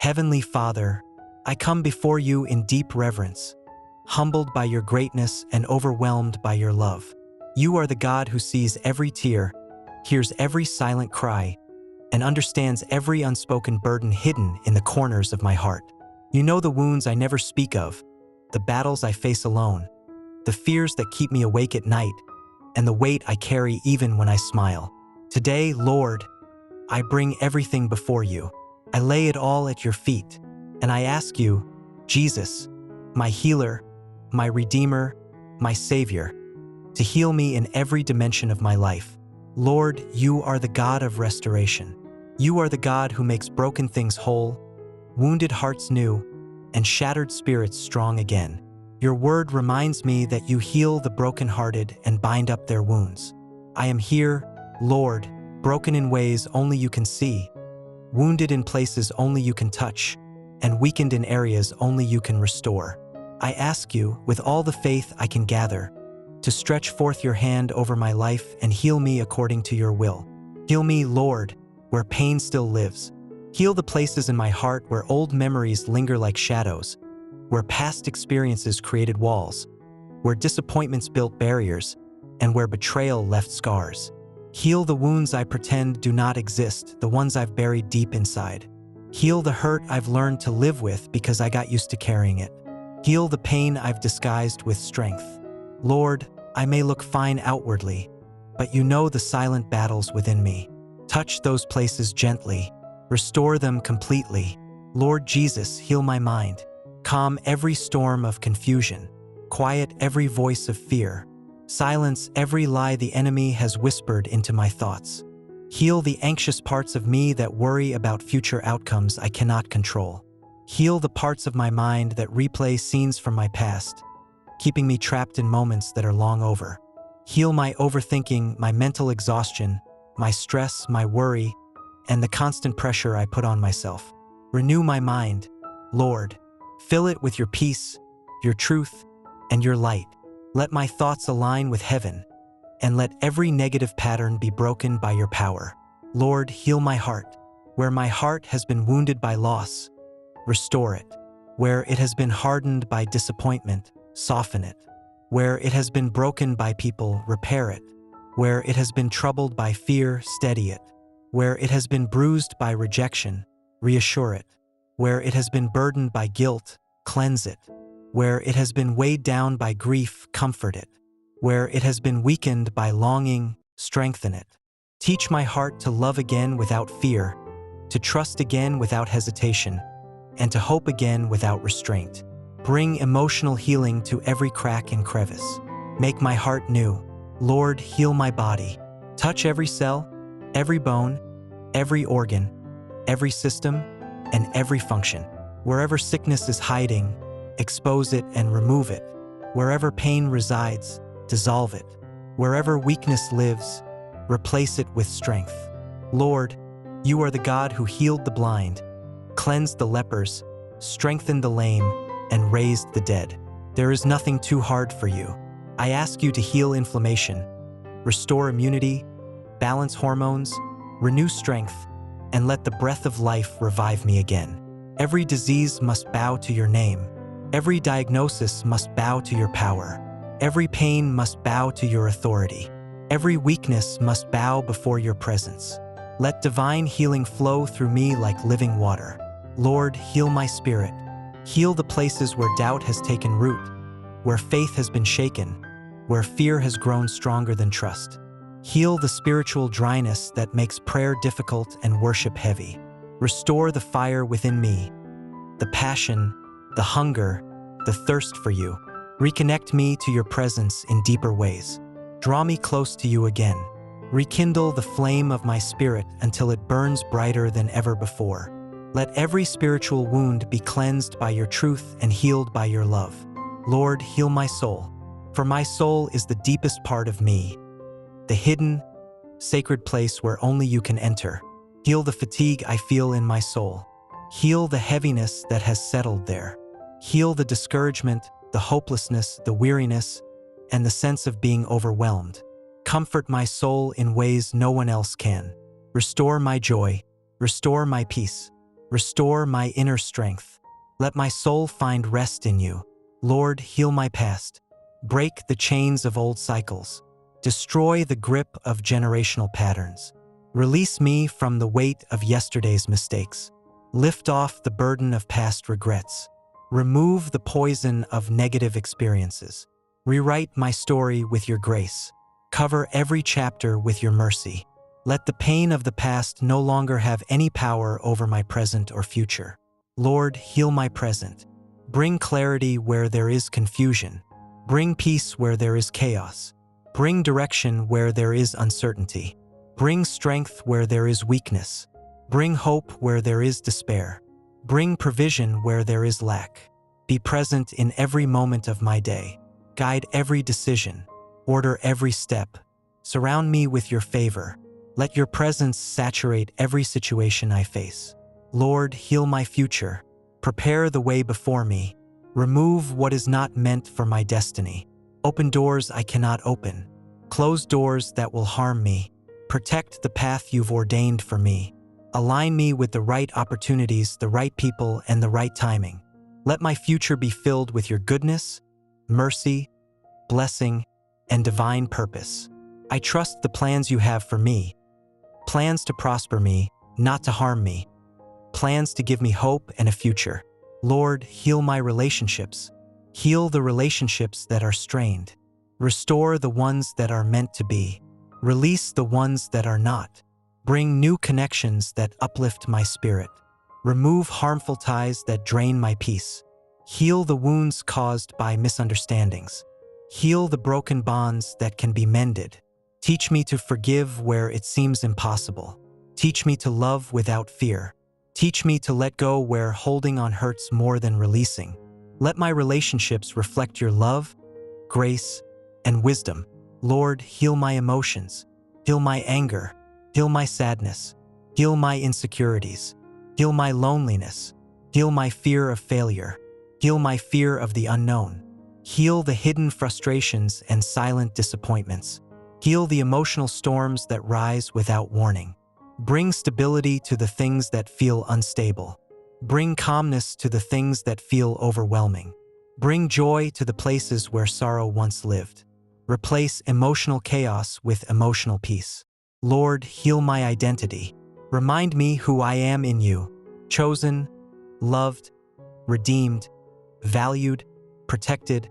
Heavenly Father, I come before you in deep reverence, humbled by your greatness and overwhelmed by your love. You are the God who sees every tear, hears every silent cry, and understands every unspoken burden hidden in the corners of my heart. You know the wounds I never speak of, the battles I face alone, the fears that keep me awake at night, and the weight I carry even when I smile. Today, Lord, I bring everything before you. I lay it all at your feet, and I ask you, Jesus, my healer, my redeemer, my savior, to heal me in every dimension of my life. Lord, you are the God of restoration. You are the God who makes broken things whole, wounded hearts new, and shattered spirits strong again. Your word reminds me that you heal the brokenhearted and bind up their wounds. I am here, Lord, broken in ways only you can see, wounded in places only you can touch, and weakened in areas only you can restore. I ask you, with all the faith I can gather, to stretch forth your hand over my life and heal me according to your will. Heal me, Lord, where pain still lives. Heal the places in my heart where old memories linger like shadows, where past experiences created walls, where disappointments built barriers, and where betrayal left scars. Heal the wounds I pretend do not exist, the ones I've buried deep inside. Heal the hurt I've learned to live with because I got used to carrying it. Heal the pain I've disguised with strength. Lord, I may look fine outwardly, but you know the silent battles within me. Touch those places gently. Restore them completely. Lord Jesus, heal my mind. Calm every storm of confusion. Quiet every voice of fear. Silence every lie the enemy has whispered into my thoughts. Heal the anxious parts of me that worry about future outcomes I cannot control. Heal the parts of my mind that replay scenes from my past, keeping me trapped in moments that are long over. Heal my overthinking, my mental exhaustion, my stress, my worry, and the constant pressure I put on myself. Renew my mind, Lord. Fill it with your peace, your truth, and your light. Let my thoughts align with heaven, and let every negative pattern be broken by your power. Lord, heal my heart. Where my heart has been wounded by loss, restore it. Where it has been hardened by disappointment, soften it. Where it has been broken by people, repair it. Where it has been troubled by fear, steady it. Where it has been bruised by rejection, reassure it. Where it has been burdened by guilt, cleanse it. Where it has been weighed down by grief, comfort it. Where it has been weakened by longing, strengthen it. Teach my heart to love again without fear, to trust again without hesitation, and to hope again without restraint. Bring emotional healing to every crack and crevice. Make my heart new. Lord, heal my body. Touch every cell, every bone, every organ, every system, and every function. Wherever sickness is hiding, expose it and remove it. Wherever pain resides, dissolve it. Wherever weakness lives, replace it with strength. Lord, you are the God who healed the blind, cleansed the lepers, strengthened the lame, and raised the dead. There is nothing too hard for you. I ask you to heal inflammation, restore immunity, balance hormones, renew strength, and let the breath of life revive me again. Every disease must bow to your name. Every diagnosis must bow to your power. Every pain must bow to your authority. Every weakness must bow before your presence. Let divine healing flow through me like living water. Lord, heal my spirit. Heal the places where doubt has taken root, where faith has been shaken, where fear has grown stronger than trust. Heal the spiritual dryness that makes prayer difficult and worship heavy. Restore the fire within me, the passion, the hunger, the thirst for you. Reconnect me to your presence in deeper ways. Draw me close to you again. Rekindle the flame of my spirit until it burns brighter than ever before. Let every spiritual wound be cleansed by your truth and healed by your love. Lord, heal my soul, for my soul is the deepest part of me, the hidden, sacred place where only you can enter. Heal the fatigue I feel in my soul. Heal the heaviness that has settled there. Heal the discouragement, the hopelessness, the weariness, and the sense of being overwhelmed. Comfort my soul in ways no one else can. Restore my joy. Restore my peace. Restore my inner strength. Let my soul find rest in you. Lord, heal my past. Break the chains of old cycles. Destroy the grip of generational patterns. Release me from the weight of yesterday's mistakes. Lift off the burden of past regrets. Remove the poison of negative experiences. Rewrite my story with your grace. Cover every chapter with your mercy. Let the pain of the past no longer have any power over my present or future. Lord, heal my present. Bring clarity where there is confusion. Bring peace where there is chaos. Bring direction where there is uncertainty. Bring strength where there is weakness. Bring hope where there is despair. Bring provision where there is lack. Be present in every moment of my day. Guide every decision. Order every step. Surround me with your favor. Let your presence saturate every situation I face. Lord, heal my future. Prepare the way before me. Remove what is not meant for my destiny. Open doors I cannot open. Close doors that will harm me. Protect the path you've ordained for me. Align me with the right opportunities, the right people, and the right timing. Let my future be filled with your goodness, mercy, blessing, and divine purpose. I trust the plans you have for me. Plans to prosper me, not to harm me. Plans to give me hope and a future. Lord, heal my relationships. Heal the relationships that are strained. Restore the ones that are meant to be. Release the ones that are not. Bring new connections that uplift my spirit. Remove harmful ties that drain my peace. Heal the wounds caused by misunderstandings. Heal the broken bonds that can be mended. Teach me to forgive where it seems impossible. Teach me to love without fear. Teach me to let go where holding on hurts more than releasing. Let my relationships reflect your love, grace, and wisdom. Lord, heal my emotions. Heal my anger. Heal my sadness. Heal my insecurities. Heal my loneliness. Heal my fear of failure. Heal my fear of the unknown. Heal the hidden frustrations and silent disappointments. Heal the emotional storms that rise without warning. Bring stability to the things that feel unstable. Bring calmness to the things that feel overwhelming. Bring joy to the places where sorrow once lived. Replace emotional chaos with emotional peace. Lord, heal my identity. Remind me who I am in you, chosen, loved, redeemed, valued, protected,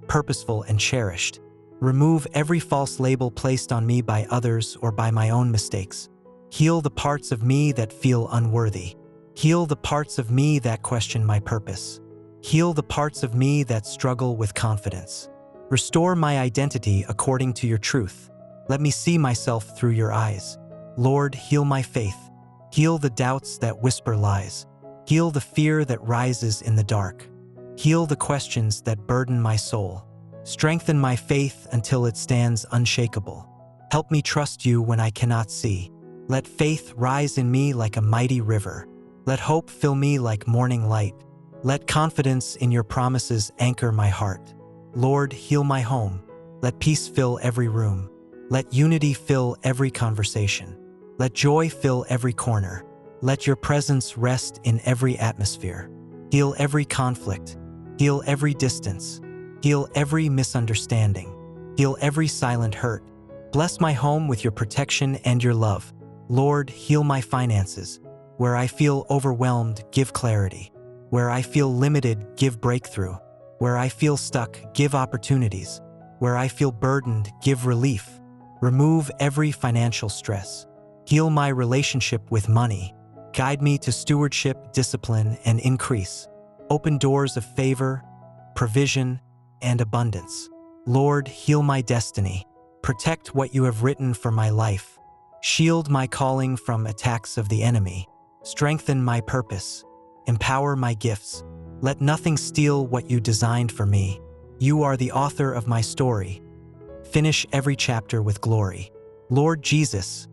purposeful, and cherished. Remove every false label placed on me by others or by my own mistakes. Heal the parts of me that feel unworthy. Heal the parts of me that question my purpose. Heal the parts of me that struggle with confidence. Restore my identity according to your truth. Let me see myself through your eyes. Lord, heal my faith. Heal the doubts that whisper lies. Heal the fear that rises in the dark. Heal the questions that burden my soul. Strengthen my faith until it stands unshakable. Help me trust you when I cannot see. Let faith rise in me like a mighty river. Let hope fill me like morning light. Let confidence in your promises anchor my heart. Lord, heal my home. Let peace fill every room. Let unity fill every conversation. Let joy fill every corner. Let your presence rest in every atmosphere. Heal every conflict. Heal every distance. Heal every misunderstanding. Heal every silent hurt. Bless my home with your protection and your love. Lord, heal my finances. Where I feel overwhelmed, give clarity. Where I feel limited, give breakthrough. Where I feel stuck, give opportunities. Where I feel burdened, give relief. Remove every financial stress. Heal my relationship with money. Guide me to stewardship, discipline, and increase. Open doors of favor, provision, and abundance. Lord, heal my destiny. Protect what you have written for my life. Shield my calling from attacks of the enemy. Strengthen my purpose. Empower my gifts. Let nothing steal what you designed for me. You are the author of my story. Finish every chapter with glory. Lord Jesus,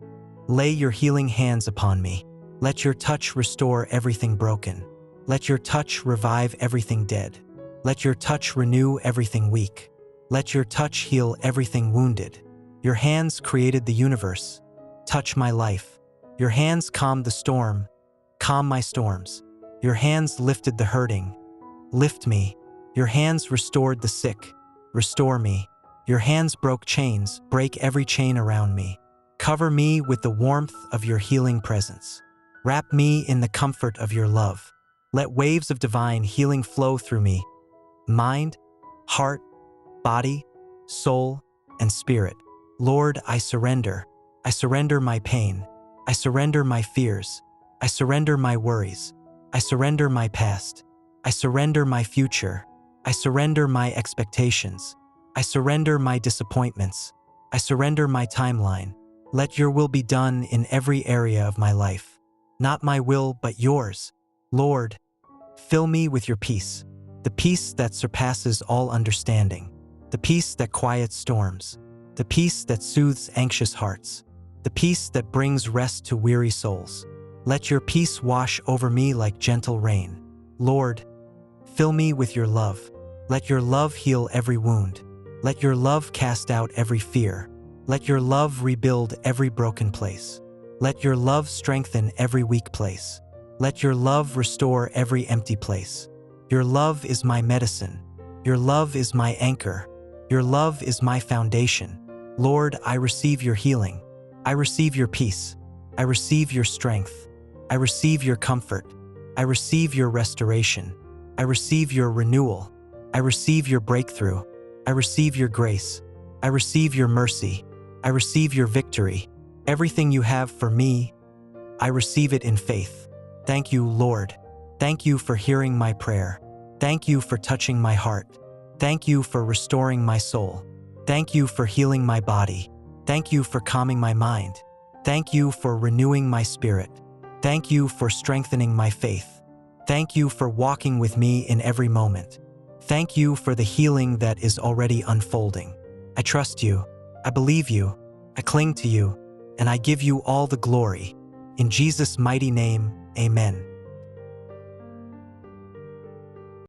lay your healing hands upon me. Let your touch restore everything broken. Let your touch revive everything dead. Let your touch renew everything weak. Let your touch heal everything wounded. Your hands created the universe. Touch my life. Your hands calmed the storm. calm my storms. Your hands lifted the hurting. Lift me. Your hands restored the sick. Restore me. Your hands broke chains. Break every chain around me. Cover me with the warmth of your healing presence. Wrap me in the comfort of your love. Let waves of divine healing flow through me. Mind, heart, body, soul, and spirit. Lord, I surrender. I surrender my pain. I surrender my fears. I surrender my worries. I surrender my past. I surrender my future. I surrender my expectations. I surrender my disappointments. I surrender my timeline. Let your will be done in every area of my life. Not my will, but yours. Lord, fill me with your peace, the peace that surpasses all understanding, the peace that quiets storms, the peace that soothes anxious hearts, the peace that brings rest to weary souls. Let your peace wash over me like gentle rain. Lord, fill me with your love. Let your love heal every wound. Let your love cast out every fear. Let your love rebuild every broken place. Let your love strengthen every weak place. Let your love restore every empty place. Your love is my medicine. Your love is my anchor. Your love is my foundation. Lord, I receive your healing. I receive your peace. I receive your strength. I receive your comfort. I receive your restoration. I receive your renewal. I receive your breakthrough. I receive your grace. I receive your mercy. I receive your victory. Everything you have for me, I receive it in faith. Thank you, Lord. Thank you for hearing my prayer. Thank you for touching my heart. Thank you for restoring my soul. Thank you for healing my body. Thank you for calming my mind. Thank you for renewing my spirit. Thank you for strengthening my faith. Thank you for walking with me in every moment. Thank you for the healing that is already unfolding. I trust you. I believe you. I cling to you. And I give you all the glory. In Jesus' mighty name, amen.